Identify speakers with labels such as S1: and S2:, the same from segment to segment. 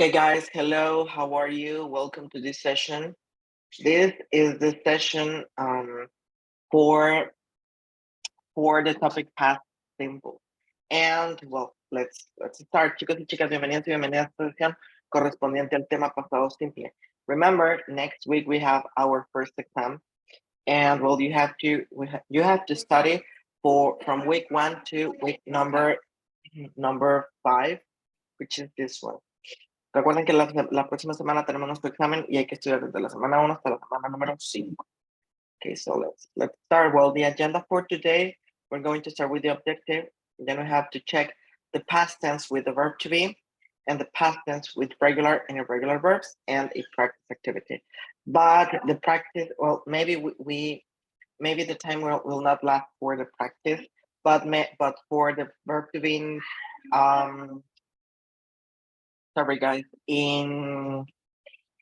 S1: Okay, guys, hello, how are you? Welcome to this session. This is the session for the topic past simple. And well, let's start. Chicos y chicas, bienvenidos y bienvenidas a esta sesión correspondiente al tema pasado simple. Remember, next week we have our first exam, and well, you have to study from week 1 to week number 5, which is this one. Recuerden que la próxima semana tenemos nuestro examen y hay que estudiar desde la semana 1 hasta la semana número 5. Okay, so let's start. Well, the agenda for today, we're going to start with the objective. Then we have to check the past tense with the verb to be, and the past tense with regular and irregular verbs, and a practice activity. But the practice, well, maybe maybe the time will not last for the practice, but for the verb to be, sorry guys, in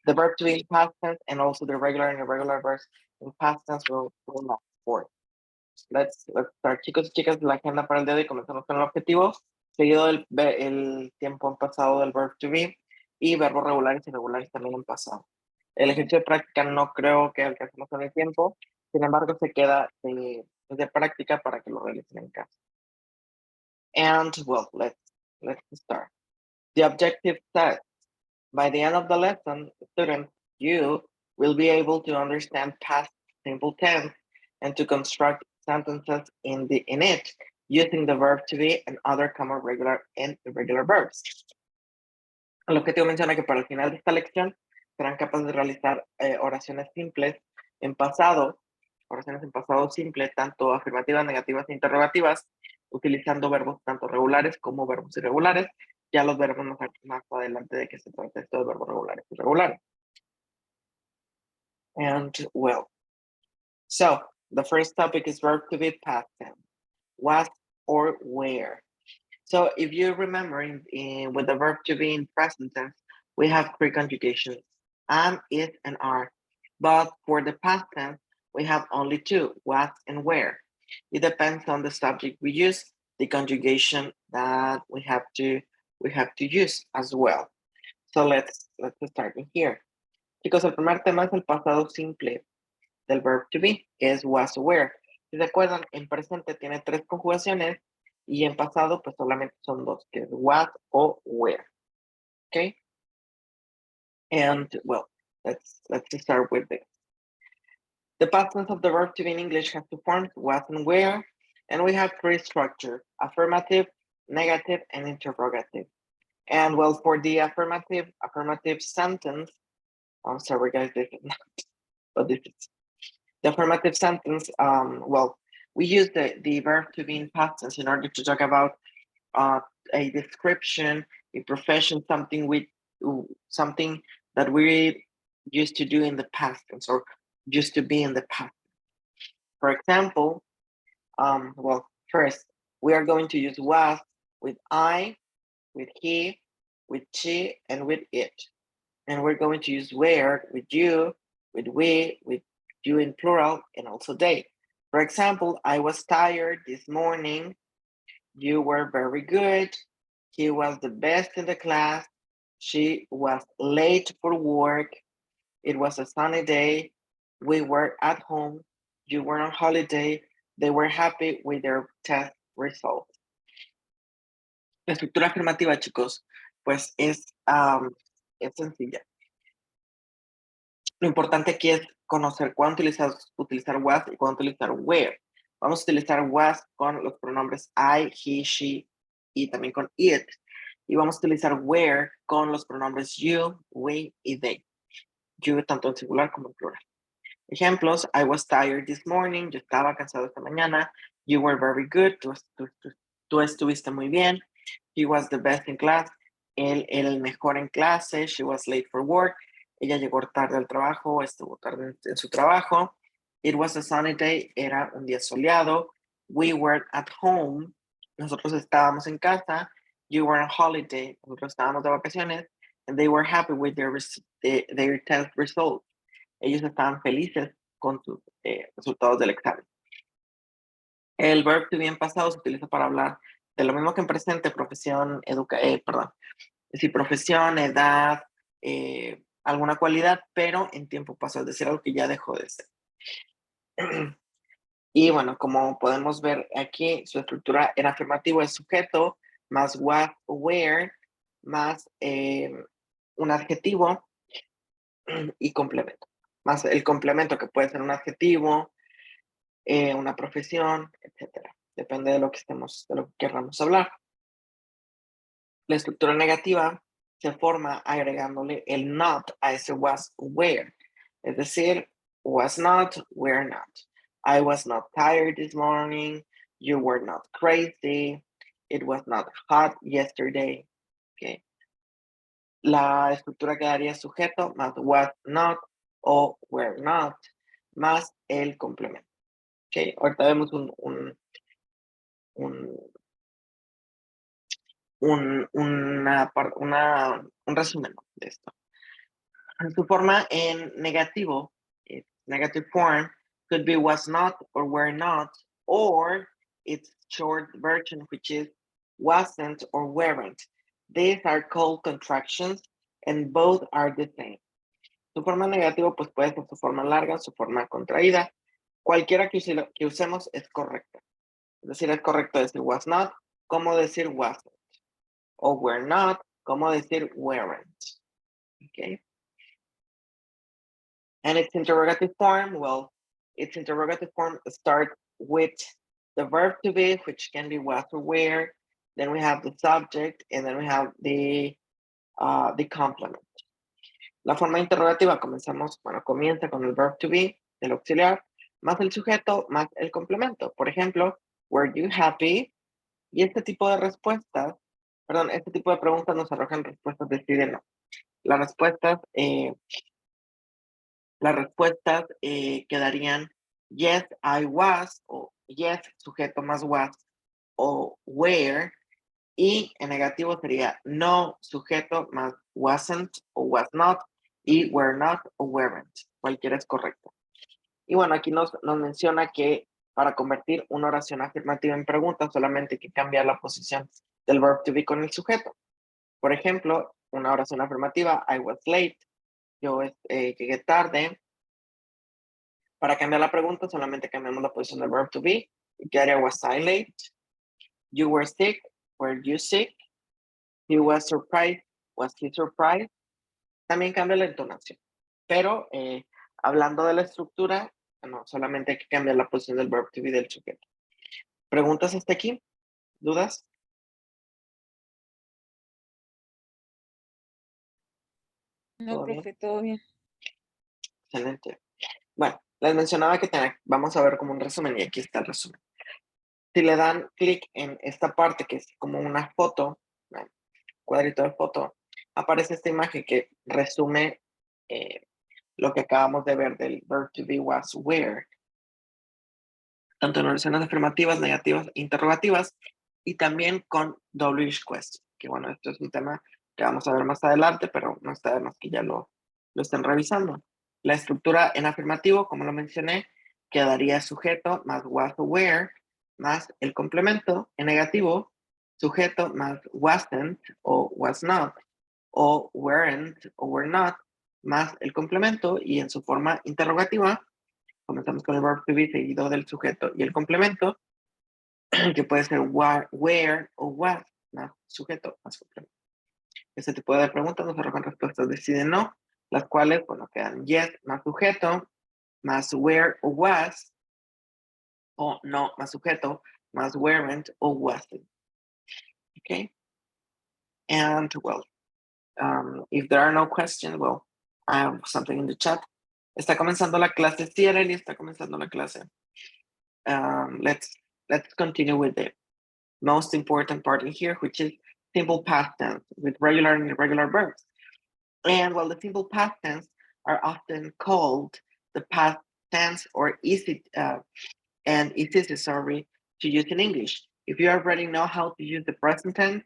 S1: the verb to be in past tense and also the regular and irregular verbs in past tense will not for. Let's start. Chicos y chicas, la agenda para el día de hoy, comenzamos con el objetivo, seguido el tiempo en pasado del verb to be y verbos regulares y irregulares también en pasado. El ejercicio de práctica no creo que alcancemos con el tiempo, sin embargo se queda de práctica para que lo realicen en casa. And well, let's start. The objective says, by the end of the lesson, students, you will be able to understand past simple tense and to construct sentences in it using the verb to be and other common regular and irregular verbs. El objetivo menciona que para el final de esta lección serán capaces de realizar oraciones simples en pasado, oraciones en pasado simple, tanto afirmativas, negativas e interrogativas, utilizando verbos tanto regulares como verbos irregulares. Ya los veremos más adelante de qué se trata esto de verbos regulares y irregulares. And well, so the first topic is verb to be past tense. Was or where. So if you remember with the verb to be in present tense, we have three conjugations, am, is, and are. But for the past tense, we have only two, was and where. It depends on the subject we use, the conjugation that we have to use as well. So let's start in here. Chicos, el primer tema es el pasado simple del verb to be, que es was o were. Si se acuerdan, en presente tiene tres conjugaciones y en pasado pues solamente son dos, que es was o were. Okay? And well, let's start with this. The past tense of the verb to be in English has two forms, was and were, and we have three structures, affirmative, negative, and interrogative. And well, for the affirmative sentence, I'm sorry guys, this is not, but this is the affirmative sentence. Well, we use the verb to be in past tense in order to talk about a description, a profession, something that we used to do in the past tense or used to be in the past. For example, well, first we are going to use was with I, with he, with she, and with it. And we're going to use where with you, with we, with you in plural, and also they. For example, I was tired this morning. You were very good. He was the best in the class. She was late for work. It was a sunny day. We were at home. You were on holiday. They were happy with their test results. La estructura afirmativa, chicos, pues es sencilla. Lo importante aquí es conocer cuándo utilizar was y cuándo utilizar where. Vamos a utilizar was con los pronombres I, he, she y también con it. Y vamos a utilizar where con los pronombres you, we y they. You tanto en singular como en plural. Ejemplos, I was tired this morning. Yo estaba cansado esta mañana. You were very good. Tú estuviste muy bien. He was the best in class. Él era el mejor en clase. She was late for work. Ella llegó tarde al trabajo, estuvo tarde en su trabajo. It was a sunny day, era un día soleado. We were at home, nosotros estábamos en casa. You were on holiday, nosotros estábamos de vacaciones. And they were happy with their test results. Ellos estaban felices con sus resultados del examen. El verb to be en pasado se utiliza para hablar de lo mismo que en presente, profesión, decir profesión, edad, alguna cualidad, pero en tiempo pasado, es decir, algo que ya dejó de ser. Y bueno, como podemos ver aquí, su estructura en afirmativo es sujeto, más was o where, más un adjetivo y complemento. Más el complemento que puede ser un adjetivo, una profesión, etcétera. Depende de lo que de lo que queramos hablar. La estructura negativa se forma agregándole el not a ese was o where. Es decir, was not, were not. I was not tired this morning. You were not crazy. It was not hot yesterday. Okay. La estructura quedaría sujeto más was not o were not más el complemento. Okay. Ahorita vemos un, un resumen de esto. En su forma en negativo, negative form, could be was not or were not, or its short version, which is wasn't or weren't. These are called contractions, and both are the same. Su forma negativa, pues puede ser su forma larga, su forma contraída. Cualquiera que usemos es correcta. Es decir, es correcto decir was not, como decir wasn't. O were not, como decir weren't. Okay. And its interrogative form, well, its interrogative form starts with the verb to be, which can be was or were. Then we have the subject, and then we have the complement. La forma interrogativa comienza con el verb to be, el auxiliar, más el sujeto, más el complemento. Por ejemplo, were you happy? Y este tipo de respuestas, perdón, este tipo de preguntas nos arrojan respuestas de sí de no. Las respuestas quedarían yes, I was, o yes, sujeto más was, o where, y en negativo sería no, sujeto más wasn't o was not, y were not o weren't. Cualquiera es correcto. Y bueno, aquí nos menciona que para convertir una oración afirmativa en pregunta solamente hay que cambiar la posición del verb to be con el sujeto. Por ejemplo, una oración afirmativa, I was late, yo llegué tarde. Para cambiar la pregunta solamente cambiamos la posición del verb to be y quedaría was I late, you were sick, were you sick, he was surprised, was he surprised. También cambia la entonación. Pero hablando de la estructura, no, solamente hay que cambiar la posición del verb to be del sujeto. ¿Preguntas hasta aquí? ¿Dudas?
S2: No, profe, todo bien.
S1: Excelente. Bueno, les mencionaba que vamos a ver como un resumen y aquí está el resumen. Si le dan clic en esta parte que es como una foto, un cuadrito de foto, aparece esta imagen que resume lo que acabamos de ver del verb to be was where, tanto en oraciones afirmativas, negativas, interrogativas, y también con WH question, que bueno, esto es un tema que vamos a ver más adelante, pero no está de más que ya lo estén revisando. La estructura en afirmativo, como lo mencioné, quedaría sujeto más was o were, más el complemento. En negativo, sujeto más wasn't o was not, o weren't o were not, más el complemento. Y en su forma interrogativa, comenzamos con el verb to be seguido del sujeto y el complemento, que puede ser where o what, más sujeto más complemento. Este tipo de preguntas nos arrojan respuestas de sí de no, las cuales, bueno, quedan yes más sujeto, más where o was, o no más sujeto, más weren't o wasn't. Okay? And well, if there are no questions, well, I have something in the chat. Está comenzando la clase, sí, Arely, está comenzando la clase. Let's continue with the most important part in here, which is simple past tense with regular and irregular verbs. And well, the simple past tense are often called the past tense or easy sorry, to use in English. If you already know how to use the present tense,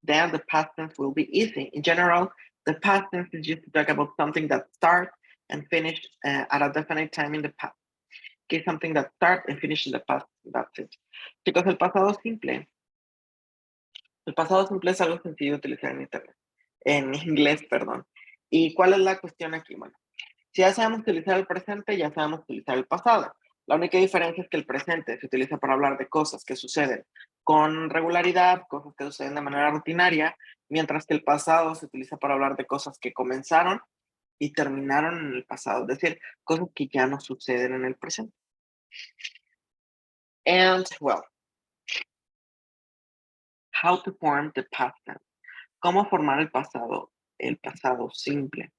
S1: then the past tense will be easy. In general, the past tense is used to talk about something that starts and finishes at a definite time in the past. Okay, something that starts and finishes in the past. That's it. Chicos, el pasado simple es algo sencillo de utilizar en Internet. en inglés, perdón. ¿Y cuál es la cuestión aquí? Bueno, si ya sabemos utilizar el presente, ya sabemos utilizar el pasado. La única diferencia es que el presente se utiliza para hablar de cosas que suceden con regularidad, cosas que suceden de manera rutinaria, mientras que el pasado se utiliza para hablar de cosas que comenzaron y terminaron en el pasado, es decir, cosas que ya no suceden en el presente. And, well, how to form the past tense. ¿Cómo formar el pasado simple?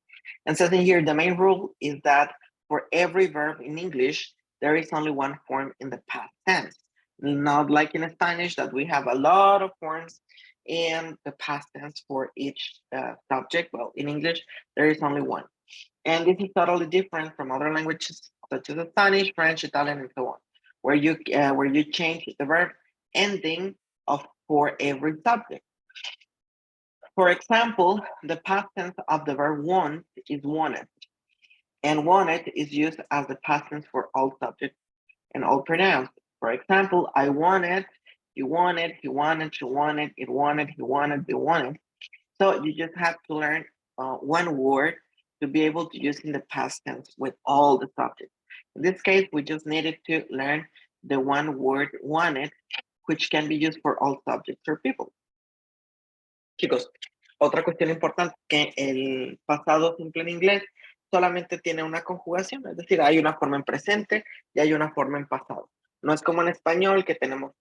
S1: And says in here, the main rule is that for every verb in English, there is only one form in the past tense. Not like in Spanish that we have a lot of forms in the past tense for each subject. Well, in English, there is only one. And this is totally different from other languages such as Spanish, French, Italian, and so on, where you change the verb ending for every subject. For example, the past tense of the verb want is wanted, and wanted is used as the past tense for all subjects and all pronouns. For example, I wanted, you wanted, he wanted, she wanted, it wanted, he wanted, they wanted. So you just have to learn one word to be able to use in the past tense with all the subjects. In this case, we just needed to learn the one word wanted, which can be used for all subjects or people. Chicos, otra cuestión importante, que el pasado simple en inglés solamente tiene una conjugación, es decir, hay una forma en presente y hay una forma en pasado. No es como en español que tenemos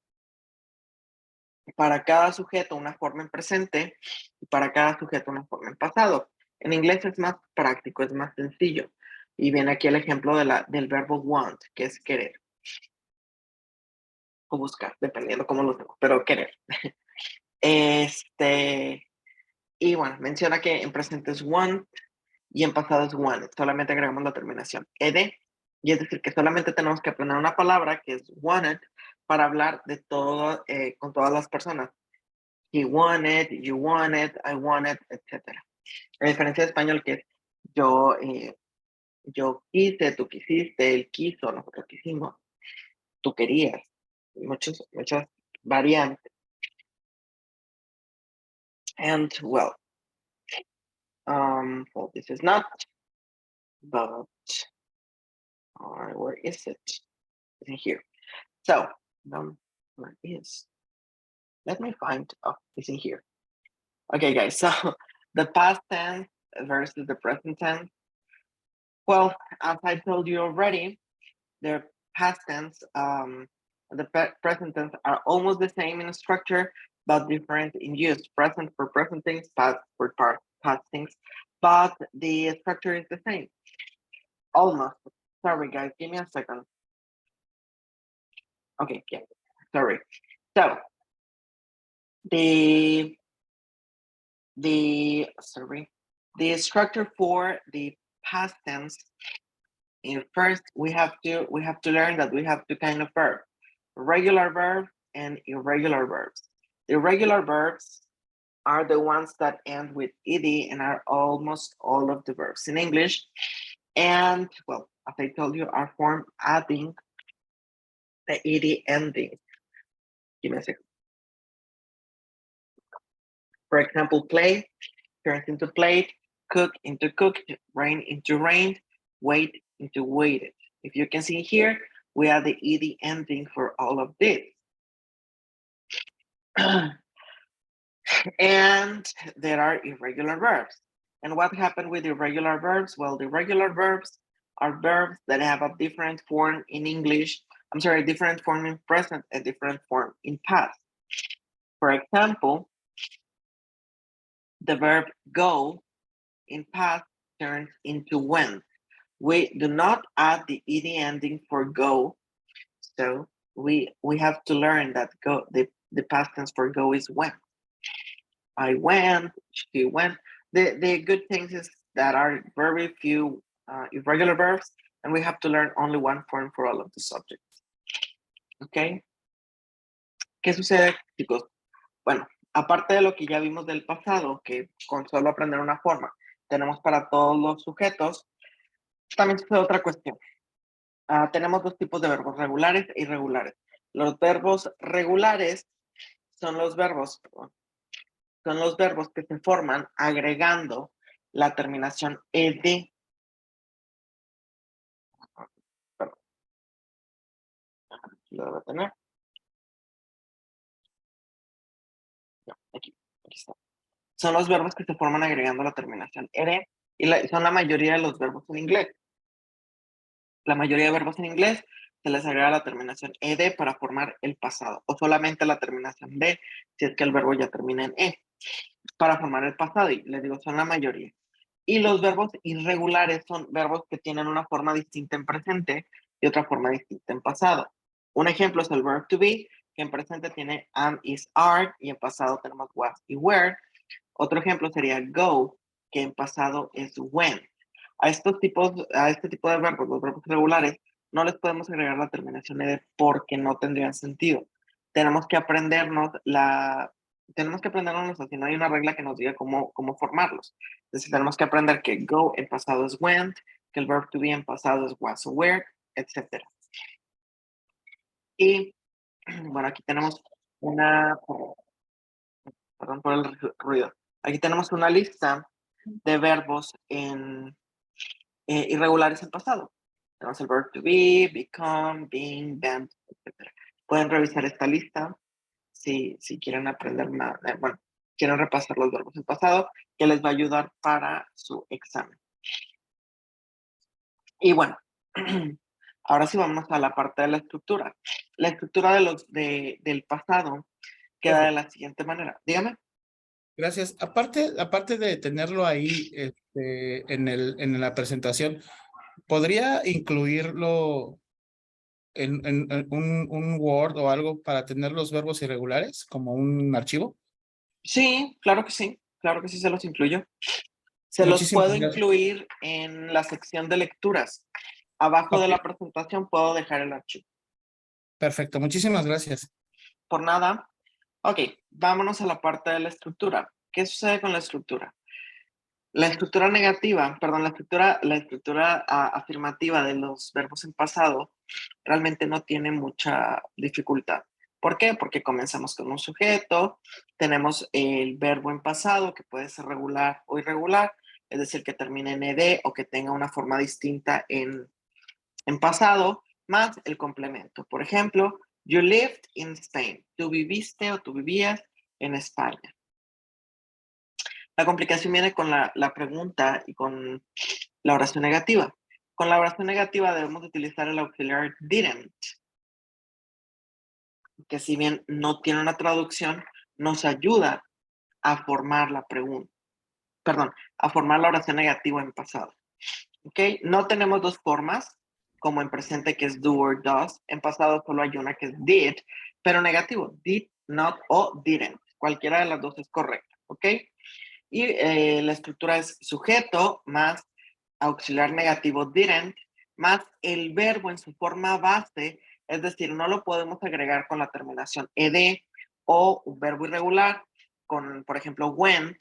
S1: para cada sujeto una forma en presente y para cada sujeto una forma en pasado. En inglés es más práctico, es más sencillo. Y viene aquí el ejemplo del verbo want, que es querer. O buscar, dependiendo cómo lo usemos, pero querer. Y bueno, menciona que en presente es want y en pasado es wanted. Solamente agregamos la terminación ed. Y es decir, que solamente tenemos que aprender una palabra que es wanted para hablar de todo, con todas las personas. He wanted, you wanted, I wanted, etc. La diferencia de español que es yo quise, tú quisiste, él quiso, nosotros quisimos, tú querías. Muchas variantes. And well, well, this is not, but where is it? It's in here. So, where is? Let me find. Oh, it's in here. Okay, guys. So the past tense versus the present tense. Well, as I told you already, the past tense, the present tense are almost the same in structure, but different in use. Present for present things, past for past things, but the structure is the same. Almost. Sorry, guys. Give me a second. Okay, yeah. Sorry. So the structure for the past tense, first we have to learn that we have two kind of verbs, regular verb and irregular verbs. The irregular verbs are the ones that end with ed and are almost all of the verbs in English. And well, as I told you, are formed adding the ed ending. Give me a second. For example, play turns into played, cook into cooked, rain into rained, wait into waited. If you can see here, we have the ed ending for all of this. And there are irregular verbs. And what happened with irregular verbs? Well, the irregular verbs are verbs that have a different form in English. I'm sorry, a different form in present, a different form in past. For example, the verb go in past turns into went. We do not add the ed ending for go, so we have to learn that go the past tense for go is went. I went, she went. The good things is that are very few irregular verbs, and we have to learn only one form for all of the subjects. Okay. ¿Qué sucede, chicos? Bueno, aparte de lo que ya vimos del pasado, que con solo aprender una forma tenemos para todos los sujetos, también sucede otra cuestión. Tenemos dos tipos de verbos, regulares e irregulares. Los verbos regulares son los verbos son los verbos que se forman agregando la terminación ed. Perdón, aquí lo debo tener. No, aquí está. Son los verbos que se forman agregando la terminación ed y son la mayoría de los verbos en inglés. La mayoría de verbos en inglés se les agrega la terminación ed para formar el pasado, o solamente la terminación de si es que el verbo ya termina en e, para formar el pasado. Y les digo, son la mayoría. Y los verbos irregulares son verbos que tienen una forma distinta en presente y otra forma distinta en pasado. Un ejemplo es el verb to be, que en presente tiene am, is, are, y en pasado tenemos was y were. Otro ejemplo sería go, que en pasado es went. A este tipo de verbos, los verbos regulares, no les podemos agregar la terminación ed porque no tendrían sentido. Tenemos que aprendernos así, no hay una regla que nos diga cómo formarlos. Entonces tenemos que aprender que go en pasado es went, que el verb to be en pasado es was o were, etc. Y bueno, aquí tenemos una, perdón por el ruido. Aquí tenemos una lista de verbos irregulares en pasado. Tenemos el verb to be, become, being, been, etc. Pueden revisar esta lista si quieren aprender más, bueno, quieren repasar los verbos en pasado, que les va a ayudar para su examen. Y bueno, ahora sí vamos a la parte de la estructura. La estructura del pasado queda de
S3: Profe,
S1: la siguiente manera. Dígame.
S3: gracias. Aparte de tenerlo ahí en la presentación, ¿podría incluirlo en un Word o algo para tener los verbos irregulares como un archivo?
S1: Sí, claro que sí se los incluyo. Se los
S3: Muchísimas
S1: puedo
S3: gracias.
S1: incluir en la sección de lecturas. Abajo de
S3: Ok,
S1: la presentación puedo dejar el archivo.
S3: perfecto. Muchísimas gracias.
S1: Por nada. Ok, vámonos a la parte de la estructura. ¿Qué sucede con la estructura? La estructura negativa, perdón, la estructura afirmativa de los verbos en pasado realmente no tiene mucha dificultad. ¿Por qué? Porque comenzamos con un sujeto, tenemos el verbo en pasado que puede ser regular o irregular, es decir, que termine en ed o que tenga una forma distinta en pasado, más el complemento. Por ejemplo, you lived in Spain. Tú viviste o tú vivías en España. La complicación viene con la pregunta y con la oración negativa. Con la oración negativa debemos utilizar el auxiliar didn't, que si bien no tiene una traducción, nos ayuda a formar la pregunta, perdón, a formar la oración negativa en pasado. ¿Ok? No tenemos dos formas, como en presente que es do or does. En pasado solo hay una que es did, pero negativo, did, not o didn't. Cualquiera de las dos es correcta. ¿Ok? Y la estructura es sujeto más auxiliar negativo didn't más el verbo en su forma base, es decir, no lo podemos agregar con la terminación ed o un verbo irregular con, por ejemplo, went.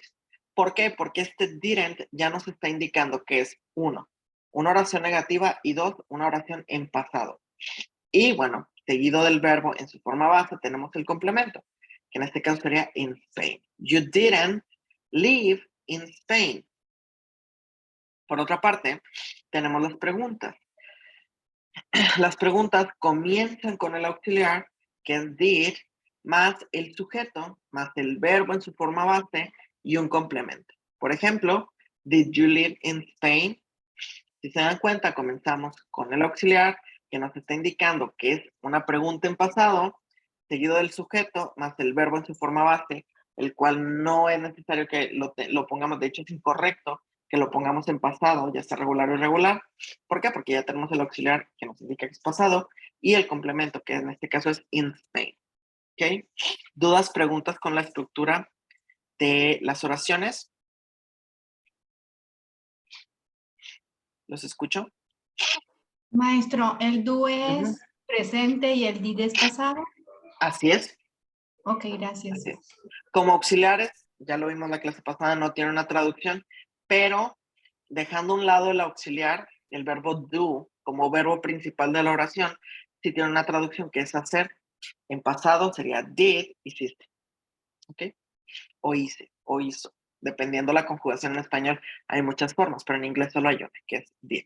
S1: ¿Por qué? Porque este didn't ya nos está indicando que es uno, una oración negativa y dos, una oración en pasado. Y bueno, seguido del verbo en su forma base tenemos el complemento, que en este caso sería in Spain. You didn't live in Spain. Por otra parte, tenemos las preguntas. Las preguntas comienzan con el auxiliar, que es did, más el sujeto, más el verbo en su forma base y un complemento. Por ejemplo, did you live in Spain? Si se dan cuenta, comenzamos con el auxiliar, que nos está indicando que es una pregunta en pasado, seguido del sujeto, más el verbo en su forma base, el cual no es necesario que lo pongamos, de hecho es incorrecto que lo pongamos en pasado, ya sea regular o irregular. ¿Por qué? Porque ya tenemos el auxiliar que nos indica que es pasado y el complemento, que en este caso es in Spain. ¿Ok? ¿Dudas, preguntas con la estructura de las oraciones? ¿Los escucho?
S4: Maestro, ¿el do
S1: Ujú.
S4: es presente y el did es pasado?
S1: Así es.
S4: Ok, gracias.
S1: Así es. Como auxiliares, ya lo vimos la clase pasada, no tiene una traducción, pero dejando a un lado el auxiliar, el verbo do como verbo principal de la oración, sí tiene una traducción que es hacer. En pasado sería did, hiciste. ¿Ok? O hice. o hizo. Dependiendo la conjugación en español, hay muchas formas, pero en inglés solo hay una, que es did.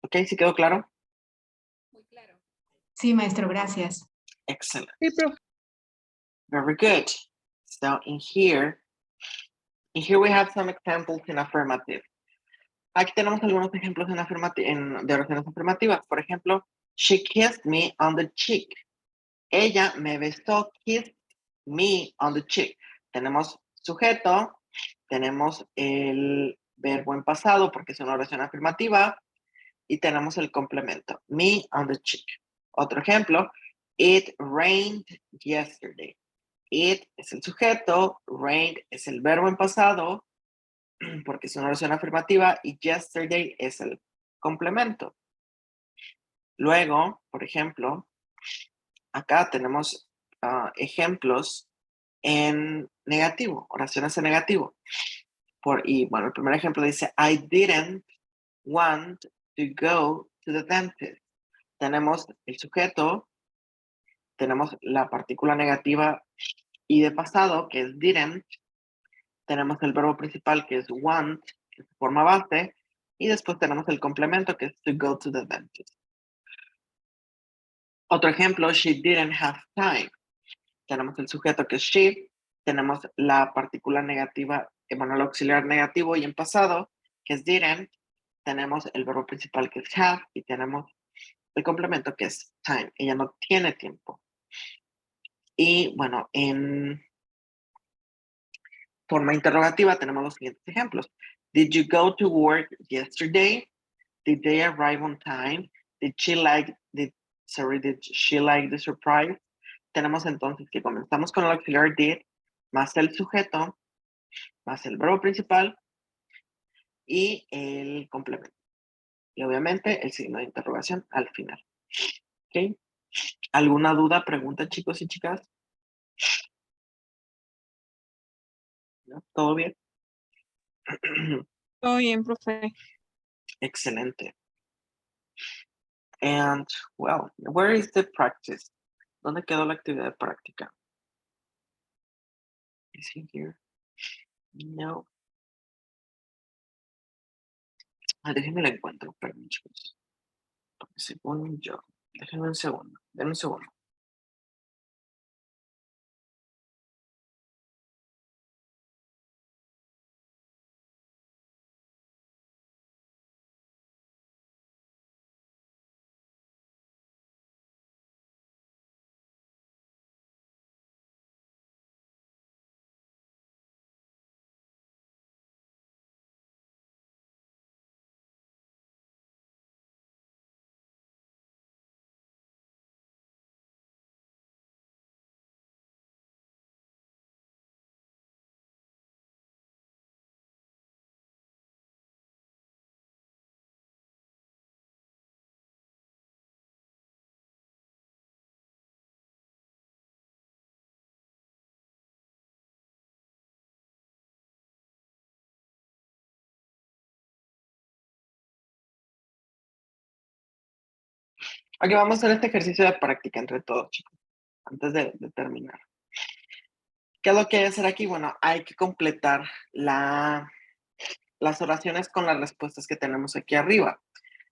S1: ¿Ok? ¿Sí quedó claro?
S4: Sí, maestro, gracias.
S1: Excellent.
S2: Sí, profe.
S1: Very good. So in here we have some examples in affirmative. Aquí tenemos algunos ejemplos de oraciones afirmativas. Por ejemplo, she kissed me on the cheek. Ella me besó, kissed me on the cheek. Tenemos sujeto, tenemos el verbo en pasado porque es una oración afirmativa y tenemos el complemento, me on the cheek. Otro ejemplo, it rained yesterday. It es el sujeto, rained es el verbo en pasado porque es una oración afirmativa y yesterday es el complemento. Luego, por ejemplo, acá tenemos ejemplos en negativo, oraciones en negativo. Y bueno, el primer ejemplo dice, I didn't want to go to the dentist. Tenemos el sujeto, tenemos la partícula negativa y de pasado, que es didn't. Tenemos el verbo principal, que es want, que es forma base. Y después tenemos el complemento, que es to go to the dentist. Otro ejemplo, she didn't have time. Tenemos el sujeto, que es she. Tenemos la partícula negativa, bueno, el auxiliar negativo y en pasado, que es didn't. Tenemos el verbo principal, que es have. Y tenemos el complemento, que es time. Ella no tiene tiempo. Y bueno, en forma interrogativa tenemos los siguientes ejemplos. Did you go to work yesterday? Did they arrive on time? Did she like the surprise? Tenemos entonces que comenzamos con el auxiliar did, más el sujeto, más el verbo principal y el complemento. Y obviamente el signo de interrogación al final. ¿Ok? ¿Alguna duda, pregunta, chicos y chicas? ¿No? ¿Todo bien?
S2: Todo bien, profe.
S1: Excelente. And, well, where is the practice? ¿Dónde quedó la actividad de práctica? Is it here? No. Déjenme la encuentro, perdón, chicos. Porque según yo, déjenme un segundo, denme un segundo. Aquí vamos a hacer este ejercicio de práctica entre todos, chicos, antes de terminar. ¿Qué es lo que hay que hacer aquí? Bueno, hay que completar las oraciones con las respuestas que tenemos aquí arriba.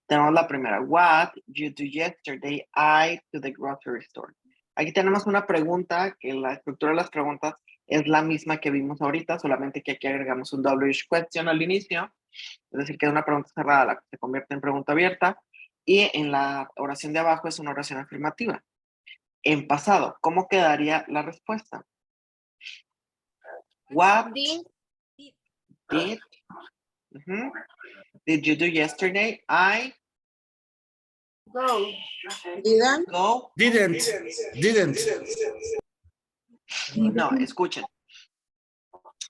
S1: Tenemos la primera, what you do yesterday, I to the grocery store. Aquí tenemos una pregunta, que la estructura de las preguntas es la misma que vimos ahorita, solamente que aquí agregamos un WH question al inicio, es decir, que es una pregunta cerrada la que se convierte en pregunta abierta, y en la oración de abajo es una oración afirmativa. En pasado, ¿cómo quedaría la respuesta? What did you do yesterday? I go.
S3: Didn't.
S1: No, escuchen.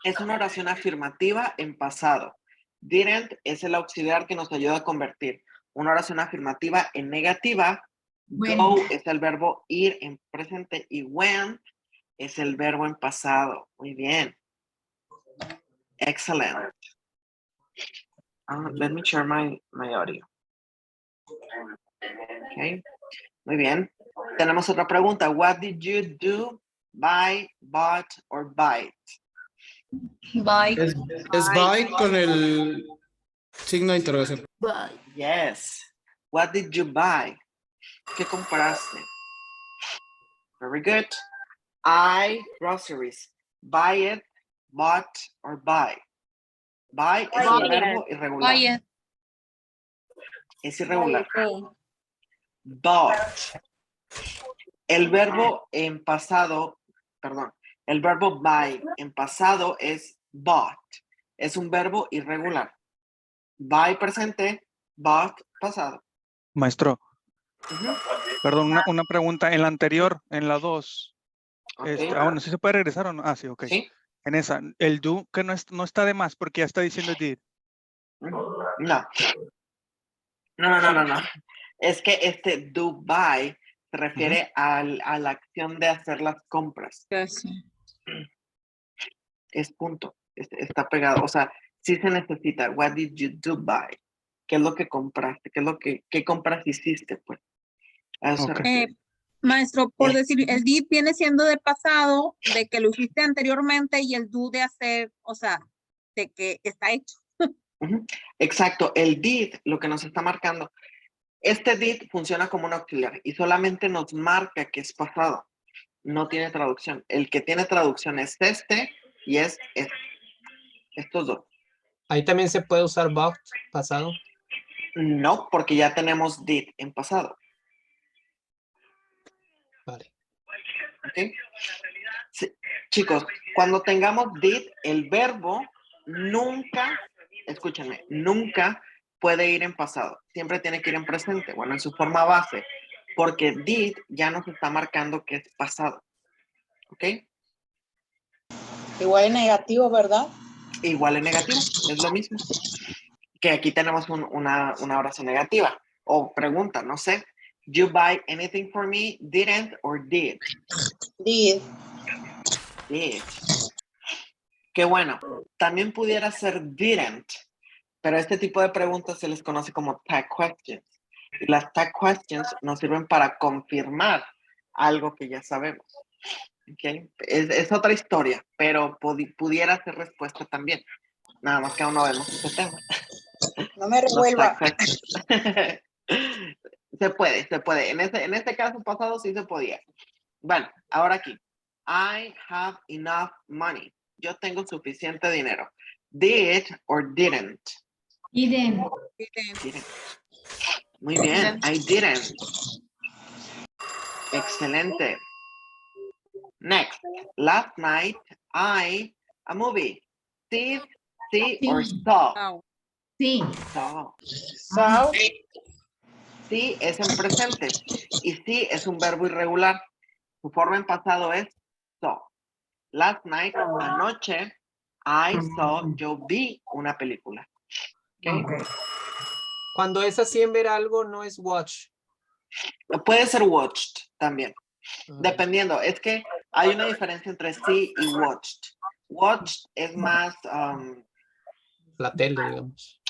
S1: Es una oración afirmativa en pasado. Didn't es el auxiliar que nos ayuda a convertir una oración afirmativa en negativa. Go es el verbo ir en presente y went es el verbo en pasado. Muy bien. Excellent. Let me share my audio. Okay. Muy bien. Tenemos otra pregunta. What did you do? Buy, bought, or bite?
S2: Bye.
S3: Es buy con el signo de interrogación.
S1: Yes. What did you buy? ¿Qué compraste? Very good. I groceries. Buy it, bought, or buy. Buy es un verbo irregular.
S2: Buy it.
S1: Es irregular.
S2: Oh,
S1: Bought. El verbo en pasado, perdón, el verbo buy en pasado es bought. Es un verbo irregular. Buy presente, bought pasado.
S5: Maestro,
S1: Ujú.
S5: perdón, una pregunta. En la anterior, en la 2,
S1: Ok.
S5: bueno, ¿sí se puede regresar o no? Ah, sí, ok.
S1: ¿Sí?
S5: En esa, el do que no está de más porque ya está diciendo did.
S1: No. No. Es que este do buy se refiere a la acción de hacer las compras.
S2: casi.
S1: Es punto. Está pegado. O sea, sí se necesita. What did you do buy? ¿Qué es lo que compraste? ¿Qué compras hiciste? Pues a eso se
S5: Ok.
S1: refiere.
S2: Maestro, por
S1: Eh.
S2: decir, el did viene siendo de pasado, de que lo hiciste anteriormente, y el do de hacer, o sea, de que está hecho.
S1: Ujú. Exacto. El did, lo que nos está marcando. Este did funciona como un auxiliar y solamente nos marca que es pasado. No tiene traducción. El que tiene traducción es este y es este. Estos dos.
S6: Ahí también se puede usar bought, pasado.
S1: No, porque ya tenemos did en pasado.
S6: Vale.
S1: ¿Ok? Sí. Chicos, cuando tengamos did, el verbo nunca, escúchenme, nunca puede ir en pasado. Siempre tiene que ir en presente, bueno, en su forma base, porque did ya nos está marcando que es pasado. ¿Ok?
S2: Igual es negativo, ¿verdad?
S1: Igual en negativo, es lo mismo. Que aquí tenemos una oración negativa o pregunta, no sé. You buy anything for me? Didn't or did?
S2: Did.
S1: Did. Qué bueno. También pudiera ser didn't, pero este tipo de preguntas se les conoce como tag questions. Y las tag questions nos sirven para confirmar algo que ya sabemos. ¿Okay? Es otra historia, pero pudiera ser respuesta también. Nada más que aún no vemos ese tema.
S2: No me
S1: Los
S2: revuelva.
S1: tag questions. Se puede. En este caso pasado sí se podía. Bueno, ahora aquí. I have enough money. Yo tengo suficiente dinero. Did or didn't?
S4: Didn't.
S1: Didn't. Muy bien. I didn't. Excelente. Next. Last night, a movie. Did, see, or
S4: Sí.
S1: saw?
S4: Sí.
S1: Saw.
S2: Saw.
S1: Sí es en presente. Y sí es un verbo irregular. Su forma en pasado es saw. Last night, anoche, yo vi una película. ¿Okay?
S6: Cuando es así en ver algo, no es watch.
S1: Puede ser watched también,
S6: Ah,
S1: dependiendo. Es que hay una diferencia entre sí y watched. Watched es más
S6: la tele, digamos.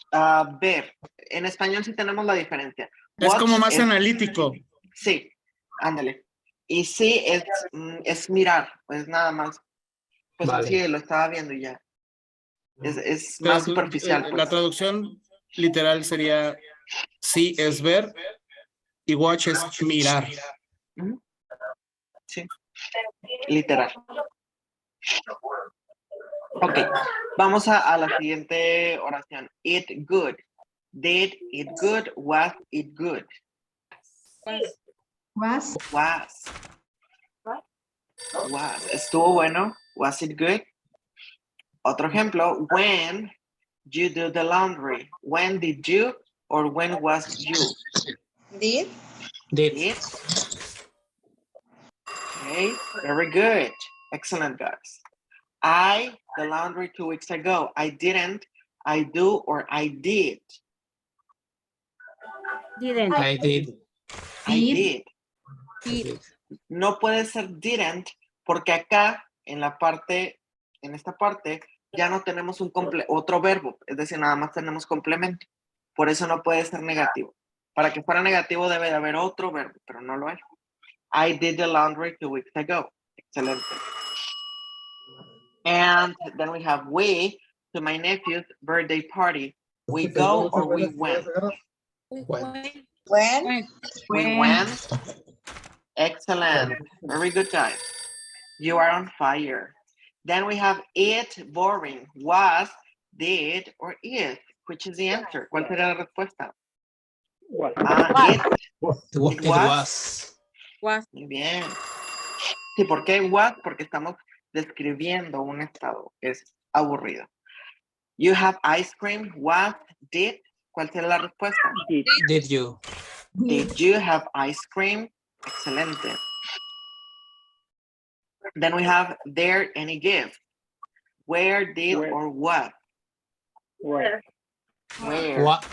S1: ver. En español sí tenemos la diferencia.
S3: Es como
S1: Watch
S3: más analítico.
S1: Sí, ándale. Y sí es mirar, pues nada más. Pues
S6: Vale.
S1: sí, lo estaba viendo y ya. Es
S3: Pero,
S1: más superficial.
S3: La
S1: Pues.
S3: traducción literal sería sí es ver y watch es mirar.
S1: Ujú. Sí, literal. Ok, vamos a la siguiente oración. Eat good. Did it good? Was it good?
S4: Was.
S1: Was. ¿Estuvo bueno? Was it good? Otro ejemplo. When you do the laundry. When did you or when was you?
S2: Did.
S6: Did.
S1: Did. Okay, very good. Excellent, guys. I the laundry 2 weeks ago. I didn't. I do or I did.
S2: Didn't.
S6: I did.
S1: I
S4: Did.
S1: did.
S6: I did.
S1: No puede ser didn't porque acá en esta parte ya no tenemos otro verbo, es decir, nada más tenemos complemento. Por eso no puede ser negativo. Para que fuera negativo debe de haber otro verbo, pero no lo hay. I did the laundry 2 weeks ago. Excelente. And then we have we to my nephew's birthday party. We go or we went.
S6: When.
S2: When.
S1: We went. Excellent. Very good, guys. You are on fire. Then we have it boring. Was, did, or is. Which is the answer? ¿Cuál sería la respuesta? It
S6: It
S1: was.
S2: Was.
S1: Muy bien. Sí, ¿por qué was? Porque estamos describiendo un estado que es aburrido. You have ice cream. Was, did. ¿Cuál sería la respuesta?
S6: Did you?
S1: Did you have ice cream? Excelente. Then we have there any gift. Where, did, or what? Where.
S6: What?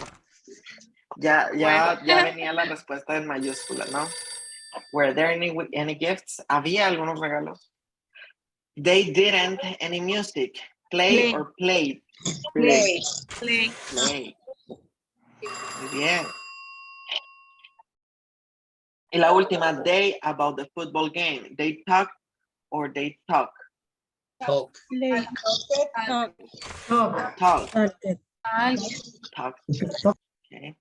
S1: Ya venía la respuesta en mayúscula, ¿no? Were there any gifts? ¿Había algunos regalos? They didn't any music. Play or played?
S2: Play.
S1: Play. Muy bien. Y la última, they about the football game. They talk or they talk?
S6: Talk.
S2: Talk.
S1: Talk.
S2: Talk.
S1: Talk. Okay.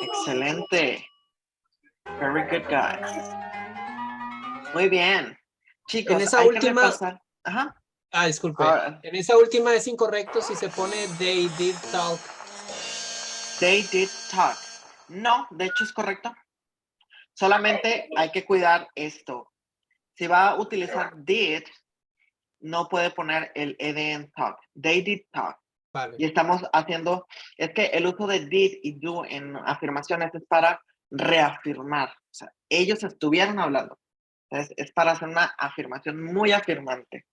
S1: Excelente. Very good, guys. Muy bien. Chicos,
S6: En esa
S1: hay
S6: última-
S1: que repasar. Ajá.
S6: Disculpe.
S1: Ahora,
S6: En esa última es incorrecto si se pone they did talk.
S1: they did talk. No, de hecho es correcto. Solamente hay que cuidar esto. Si va a utilizar did, no puede poner el ed en talk. They did talk.
S6: Vale.
S1: Y estamos haciendo, es que el uso de did y do en afirmaciones es para reafirmar. O sea, ellos estuvieron hablando. Entonces, es para hacer una afirmación muy afirmante.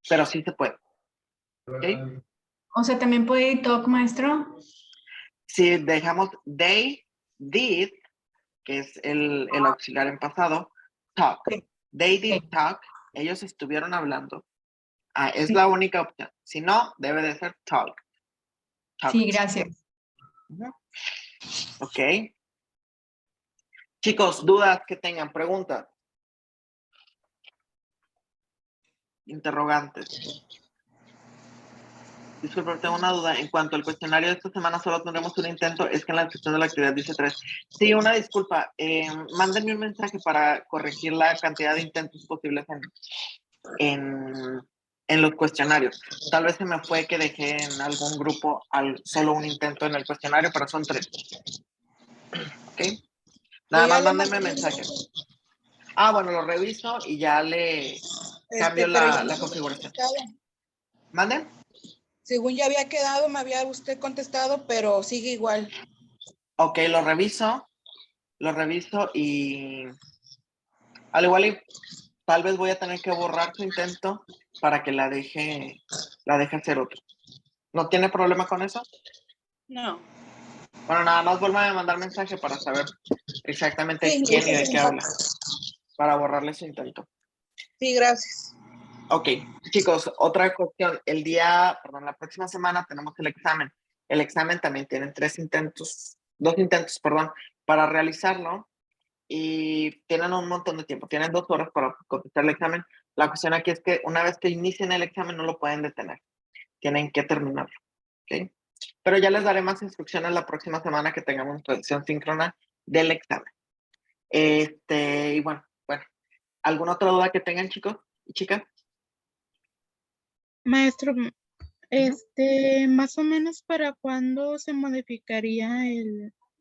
S1: Pero sí se puede. ¿Ok?
S4: O sea, también puede ir talk, maestro.
S1: Si dejamos they did, que es el auxiliar en pasado, talk. They did talk. Ellos estuvieron hablando. Es la única opción. Si no, debe de ser talk. Talk.
S4: Sí, gracias.
S1: Ujú. Ok. Chicos, dudas que tengan, preguntas. Interrogantes. Disculpe, tengo una duda. En cuanto al cuestionario de esta semana, solo tendremos un intento. Es que en la descripción de la actividad dice 3. Sí, una disculpa. Mándenme un mensaje para corregir la cantidad de intentos posibles en los cuestionarios. Tal vez se me fue que dejé en algún grupo solo un intento en el cuestionario, pero son 3. ¿Ok? Nada más mándenme mensaje. Bueno, lo reviso y ya le cambio la configuración. ¿Manden?
S7: Según ya había quedado, me había usted contestado, pero sigue igual.
S1: Ok, lo reviso y al igual y tal vez voy a tener que borrar su intento para que la deje hacer otro. ¿No tiene problema con eso?
S7: No.
S1: Bueno, nada más vuelvan a mandar mensaje para saber exactamente
S7: Sí,
S1: quién y de
S7: sí,
S1: qué
S7: sí.
S1: habla, para borrarle su intento.
S7: Sí, gracias.
S1: Ok, chicos, otra cuestión. La próxima semana tenemos el examen. El examen también tiene 2 intentos, para realizarlo y tienen un montón de tiempo. Tienen 2 horas para contestar el examen. La cuestión aquí es que una vez que inicien el examen no lo pueden detener. Tienen que terminarlo, ¿ok? Pero ya les daré más instrucciones la próxima semana que tengamos revisión síncrona del examen. Y bueno, ¿alguna otra duda que tengan, chicos y chicas?
S8: Maestro, más o menos para cuándo se modificaría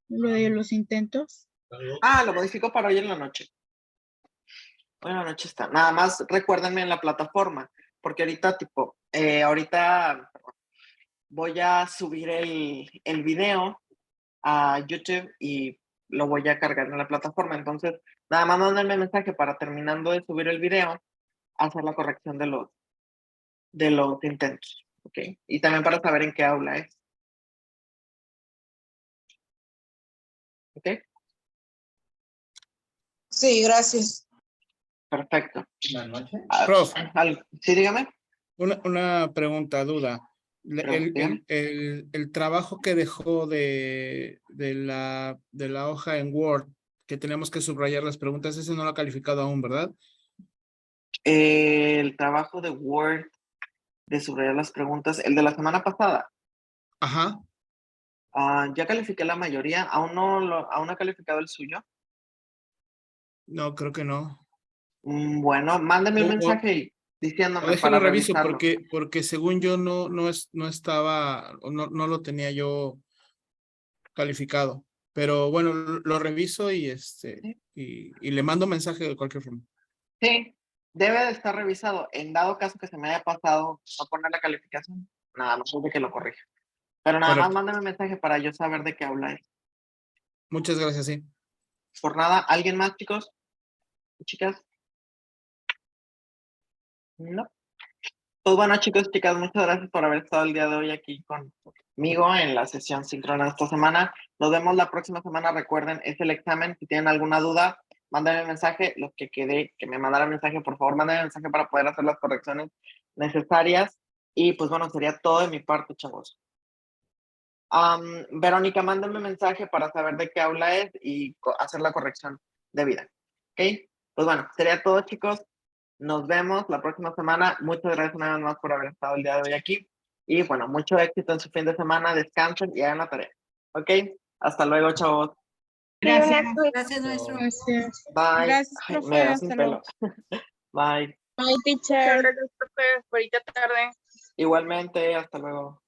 S8: lo de los intentos.
S1: Lo modifico para hoy en la noche. Hoy en la noche está. Nada más recuérdenme en la plataforma, porque ahorita voy a subir el video a YouTube y lo voy a cargar en la plataforma. Entonces, nada más mándenme mensaje para terminando de subir el video, hacer la corrección de los intentos. ¿Ok? Y también para saber en qué aula es. ¿Ok?
S7: Sí, gracias.
S1: Perfecto.
S3: Prof,
S1: Sí, dígame.
S3: una pregunta, duda.
S1: Dígame.
S3: El trabajo que dejó de la hoja en Word, que tenemos que subrayar las preguntas, ese no lo ha calificado aún, ¿verdad?
S1: El trabajo de Word de subrayar las preguntas. El de la semana pasada.
S3: Ajá.
S1: Ya califiqué la mayoría. ¿Aún no he calificado el suyo?
S3: No, creo que no.
S1: Bueno, mándeme un
S3: O- o-
S1: mensaje
S3: O
S1: diciéndome
S3: déjalo
S1: para
S3: reviso
S1: revisarlo.
S3: porque según yo no estaba, o no lo tenía yo calificado. Pero bueno, lo reviso y
S1: Sí.
S3: y le mando mensaje de cualquier forma.
S1: Sí, debe de estar revisado. En dado caso que se me haya pasado a poner la calificación, nada más es de que lo corrija. Pero nada más
S3: Correcto.
S1: mándame un mensaje para yo saber de qué habla él.
S3: Muchas gracias, sí.
S1: Por nada, ¿alguien más, chicos? ¿Chicas? No. Pues bueno, chicos, chicas, muchas gracias por haber estado el día de hoy aquí conmigo en la sesión síncrona de esta semana. Nos vemos la próxima semana. Recuerden, es el examen. Si tienen alguna duda, mándenme un mensaje. Los que quede, que me mandaran mensaje, por favor, mándenme un mensaje para poder hacer las correcciones necesarias. Y pues bueno, sería todo de mi parte, chavos. Verónica, mándenme mensaje para saber de qué aula es y hacer la corrección debida. ¿Ok? Pues bueno, sería todo, chicos. Nos vemos la próxima semana. Muchas gracias una vez más por haber estado el día de hoy aquí. Y bueno, mucho éxito en su fin de semana. Descansen y hagan la tarea. ¿Ok? Hasta luego, chavos.
S4: Gracias.
S9: Gracias, maestro.
S8: Gracias.
S1: Bye.
S2: Gracias,
S1: Ay,
S2: profe.
S1: me veo sin
S2: Hasta luego.
S1: pelo. Bye.
S8: Bye, teacher.
S2: Bonita tarde.
S1: Igualmente, hasta luego.